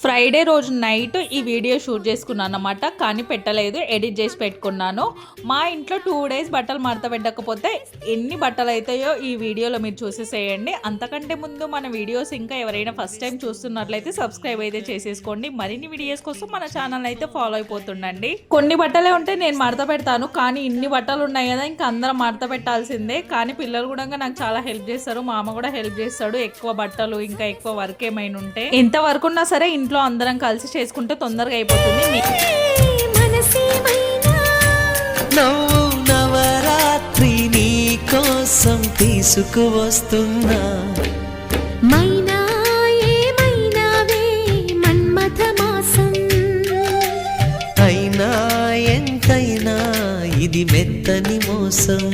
Friday రోజు night ఈ video shoot చేసుకున్నాను అన్నమాట, కానీ పెట్టలేదు, ఎడిట్ చేసి పెట్టుకున్నాను. మా ఇంట్లో 2 డేస్ బట్టలు మడత పెట్టకపోతే ఎన్ని బట్టలు అవుతాయో ఈ వీడియోలో మీరు చూసేసేయండి. అంతకంటే ముందు మన వీడియోస్ ఇంకా ఎవరైనా ఫస్ట్ టైం చూస్తున్నట్లయితే సబ్స్క్రైబ్ అయితే చేసేసుకోండి. మరిన్ని వీడియోస్ కోసం మన ఛానల్ అయితే ఫాలో అయిపోతుండండి. కొన్ని బట్టలే ఉంటే నేను మడత పెడతాను, కానీ ఇన్ని బట్టలు ఉన్నాయి కదా ఇంకా అందరం మడత పెట్టాల్సిందే. కానీ పిల్లలు కూడా నాకు చాలా హెల్ప్ చేస్తారు, మా అమ్మ కూడా హెల్ప్ చేస్తాడు. ఎక్కువ బట్టలు ఇంకా ఎక్కువ వర్క్ ఏమైనా ఉంటే ఎంత వర్క్ ఉన్నా సరే ఇంట్లో అందరం కలిసి చేసుకుంటే తొందరగా అయిపోతుంది. నవ్వు నవరాత్రి నీ కోసం తీసుకువస్తున్నా, మైనా ఏమైనావే మన్మథ మాసం, అయినా ఎంతైనా ఇది మెత్తని మోసం.